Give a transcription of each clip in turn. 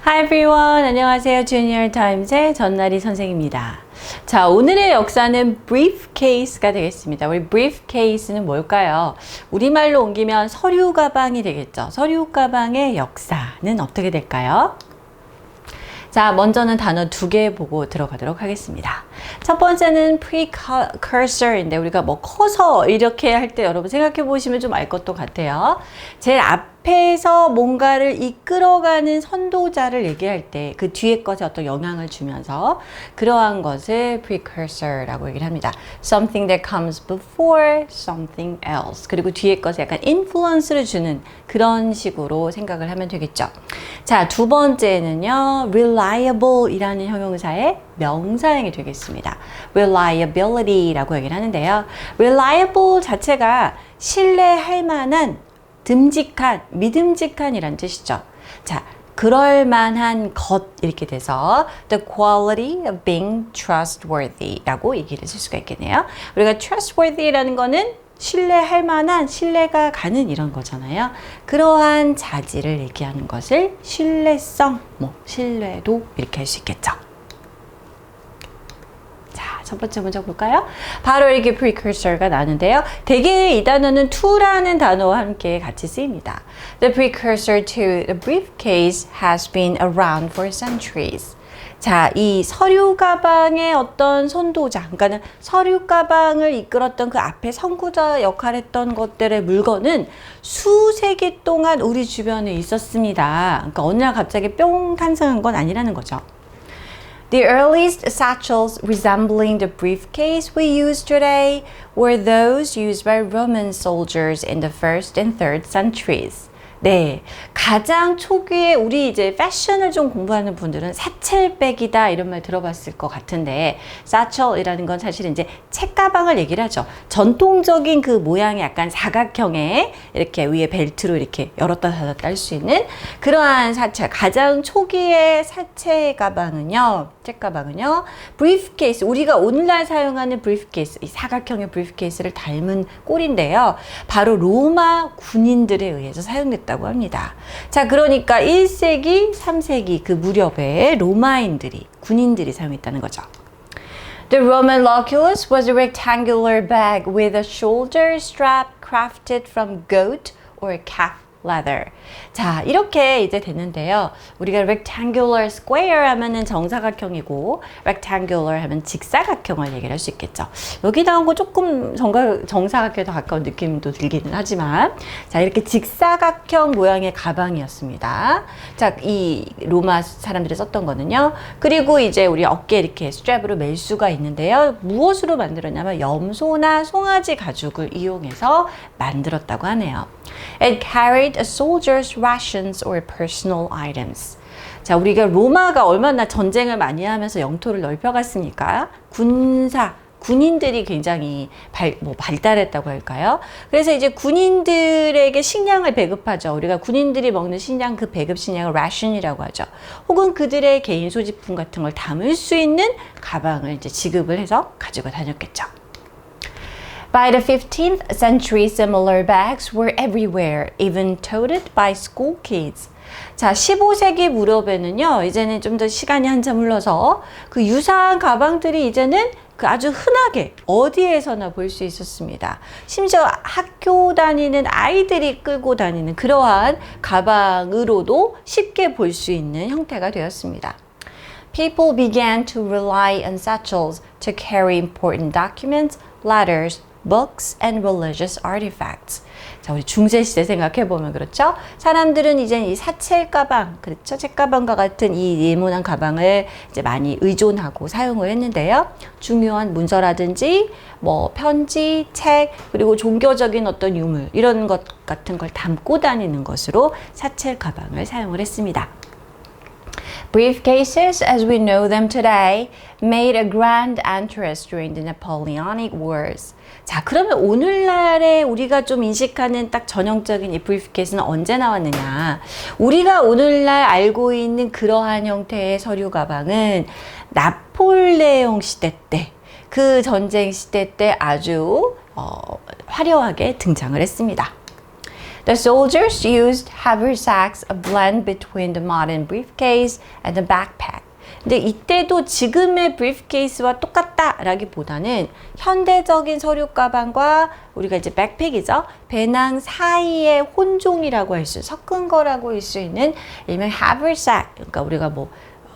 Hi everyone. 안녕하세요. 주니어 타임즈의 전나리 선생입니다. 자, 오늘의 역사는 briefcase가 되겠습니다. 우리 briefcase는 뭘까요? 우리말로 옮기면 서류 가방이 되겠죠. 서류 가방의 역사는 어떻게 될까요? 자, 먼저는 단어 2개 보고 들어가도록 하겠습니다. 첫 번째는 precursor인데 우리가 뭐 커서 이렇게 할 때 여러분 생각해 보시면 좀 알 것도 같아요. 제일 앞에서 뭔가를 이끌어가는 선도자를 얘기할 때 그 뒤에 것에 어떤 영향을 주면서 그러한 것을 precursor라고 얘기를 합니다. Something that comes before something else. 그리고 뒤에 것에 약간 influence를 주는 그런 식으로 생각을 하면 되겠죠. 자, 두 번째는요, reliable 이라는 형용사의 명사형이 되겠습니다. reliability라고 얘기를 하는데요. reliable 자체가 신뢰할 만한, 듬직한, 믿음직한 이란 뜻이죠. 자, 그럴 만한 것 이렇게 돼서 the quality of being trustworthy 라고 얘기를 쓸 수가 있겠네요. 우리가 trustworthy라는 거는 신뢰할 만한, 신뢰가 가는 이런 거잖아요. 그러한 자질을 얘기하는 것을 신뢰성, 신뢰도 이렇게 할 수 있겠죠. 자, 첫 번째 문제 볼까요? 바로 이렇게 precursor가 나는데요. 대개 이 단어는 to라는 단어와 함께 같이 쓰입니다. The precursor to the briefcase has been around for centuries. 자, 이 서류 가방의 어떤 선도자, 그러니까는 서류 가방을 이끌었던 그 앞에 선구자 역할을 했던 것들의 물건은 수세기 동안 우리 주변에 있었습니다. 그러니까 어느 날 갑자기 뿅 탄생한 건 아니라는 거죠. The earliest satchels resembling the briefcase we use today were those used by Roman soldiers in the 1st and 3rd centuries. 네, 가장 초기에 우리 이제 패션을 좀 공부하는 분들은 사첼백이다 이런 말 들어봤을 것 같은데 satchel이라는 건 사실은 이제 책가방을 얘기를 하죠. 전통적인 그 모양이 약간 사각형의 이렇게 위에 벨트로 이렇게 열었다 닫았다 할 수 있는 그러한 사체, 가장 초기의 사체 가방은요, 책가방은요, briefcase, 우리가 오늘날 사용하는 briefcase, 이 사각형의 briefcase를 닮은 꼴인데요. 바로 로마 군인들에 의해서 사용됐다. 고 합니다. 자, 그러니까 1세기, 3세기 그 무렵에 로마인들이, 군인들이 사용했다는 거죠. The Roman loculus was a rectangular bag with a shoulder strap crafted from goat or calf leather. 자, 이렇게 이제 되는데요. 우리가 rectangular square 하면은 정사각형이고 rectangular 하면 직사각형을 얘기를 할 수 있겠죠. 여기 나온 거 조금 정사각형에 더 가까운 느낌도 들기는 하지만 자, 이렇게 직사각형 모양의 가방이었습니다. 자, 이 로마 사람들이 썼던 거는요. 그리고 이제 우리 어깨에 이렇게 스트랩으로 멜 수가 있는데요. 무엇으로 만들었냐면 염소나 송아지 가죽을 이용해서 만들었다고 하네요. It carried a soldier's rations or personal items. 자, 우리가 로마가 얼마나 전쟁을 많이 하면서 영토를 넓혀갔습니까? 군인들이 굉장히 발달했다고 할까요? 그래서 이제 군인들에게 식량을 배급하죠. 우리가 군인들이 먹는 식량, 그 배급 식량을 ration이라고 하죠. 혹은 그들의 개인 소지품 같은 걸 담을 수 있는 가방을 이제 지급을 해서 가지고 다녔겠죠. By the 15th century, similar bags were everywhere, even toted by school kids. 자, 15세기 무렵에는요, 이제는 좀 더 시간이 한참 흘러서 그 유사한 가방들이 이제는 그 아주 흔하게 어디에서나 볼 수 있었습니다. 심지어 학교 다니는 아이들이 끌고 다니는 그러한 가방으로도 쉽게 볼 수 있는 형태가 되었습니다. People began to rely on satchels to carry important documents, letters, books and religious artifacts. 자, 우리 중세시대 생각해보면 그렇죠? 사람들은 이제 이 사첼 가방, 그렇죠? 책가방과 같은 이 네모난 가방을 이제 많이 의존하고 사용을 했는데요. 중요한 문서라든지, 편지, 책, 그리고 종교적인 어떤 유물, 이런 것 같은 걸 담고 다니는 것으로 사첼 가방을 사용을 했습니다. Briefcases, as we know them today, made a grand entrance during the Napoleonic Wars. 자, 그러면 오늘날에 우리가 좀 인식하는 딱 전형적인 이 briefcase는 언제 나왔느냐? 우리가 오늘날 알고 있는 그러한 형태의 서류 가방은 나폴레옹 시대 때, 그 전쟁 시대 때 아주 화려하게 등장을 했습니다. The soldiers used haversacks, a blend between the modern briefcase and the backpack. 근데 이때도 지금의 브리프케이스와 똑같다라기보다는 현대적인 서류 가방과 우리가 이제 백팩이죠. 배낭 사이의 혼종이라고 할 수, 섞은 거라고 할 수 있는 일명 haversack, 그러니까 우리가 뭐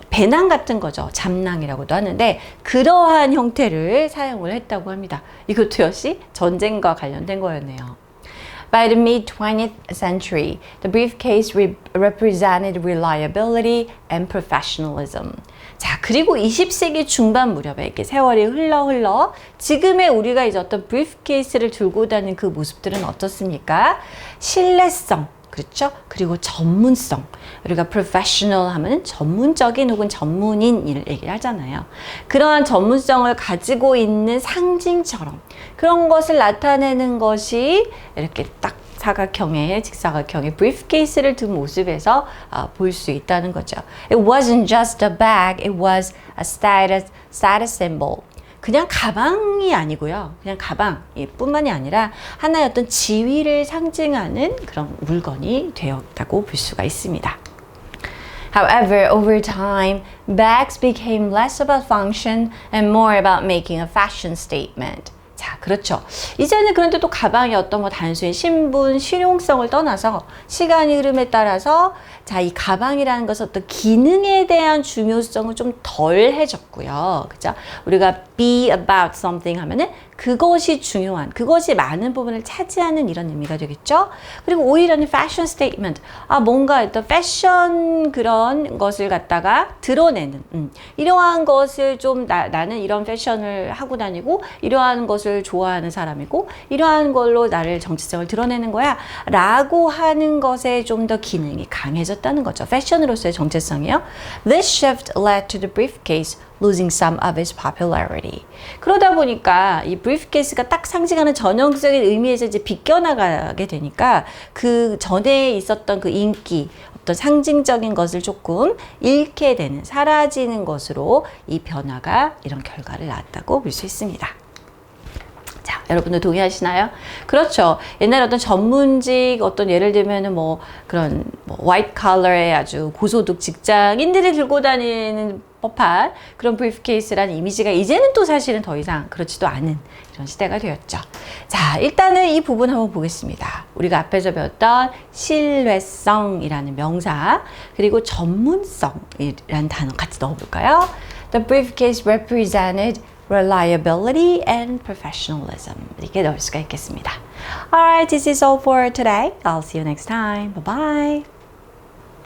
배낭 같은 거죠. 잡낭이라고도 하는데 그러한 형태를 사용을 했다고 합니다. 이것도 역시 전쟁과 관련된 거였네요. By the mid-20th century, the briefcase represented reliability and professionalism. 자, 그리고 20세기 중반 무렵에 이렇게 세월이 흘러 지금의 우리가 이제 어떤 브리프케이스를 들고 다니는 그 모습들은 어떻습니까? 신뢰성, 그렇죠? 그리고 전문성. 우리가 professional 하면 전문적인 혹은 전문인 일 얘기를 하잖아요. 그러한 전문성을 가지고 있는 상징처럼 그런 것을 나타내는 것이 이렇게 딱 사각형의 직사각형의 브리프케이스를 든 모습에서 볼 수 있다는 거죠. It wasn't just a bag, it was a status symbol. 그냥 가방이 아니고요. 그냥 가방뿐만이 아니라 하나의 어떤 지위를 상징하는 그런 물건이 되었다고 볼 수가 있습니다. However, over time, bags became less about function and more about making a fashion statement. 자, 그렇죠. 이제는 그런데 또 가방이 어떤 뭐 단순히 신분, 실용성을 떠나서 시간이 흐름에 따라서 자, 이 가방이라는 것은 어떤 기능에 대한 중요성은 좀 덜해졌고요. 그죠? 우리가 be about something 하면은 그것이 중요한, 그것이 많은 부분을 차지하는 이런 의미가 되겠죠? 그리고 오히려는 fashion statement. 뭔가 어떤 패션 그런 것을 갖다가 드러내는, 이러한 것을 좀 나는 이런 패션을 하고 다니고, 이러한 것을 좋아하는 사람이고, 이러한 걸로 나를 정체성을 드러내는 거야. 라고 하는 것에 좀 더 기능이 강해졌다는 거죠. 패션으로서의 정체성이요. This shift led to the briefcase losing some of its popularity. 그러다 보니까 이 브리프케이스가 딱 상징하는 전형적인 의미에서 이제 비껴나가게 되니까 그 전에 있었던 그 인기, 어떤 상징적인 것을 조금 잃게 되는, 사라지는 것으로 이 변화가 이런 결과를 낳았다고 볼 수 있습니다. 자, 여러분들 동의하시나요? 그렇죠. 옛날에 어떤 전문직, 어떤 예를 들면은 뭐 그런 화이트 컬러의 아주 고소득 직장인들이 들고 다니는 법한 그런 브리프케이스라는 이미지가 이제는 또 사실은 더 이상 그렇지도 않은 이런 시대가 되었죠. 자, 일단은 이 부분 한번 보겠습니다. 우리가 앞에서 배웠던 신뢰성이라는 명사, 그리고 전문성이라는 단어 같이 넣어볼까요? The briefcase represented reliability and professionalism. 이렇게 넣을 수가 있겠습니다. Alright, this is all for today. I'll see you next time. Bye-bye.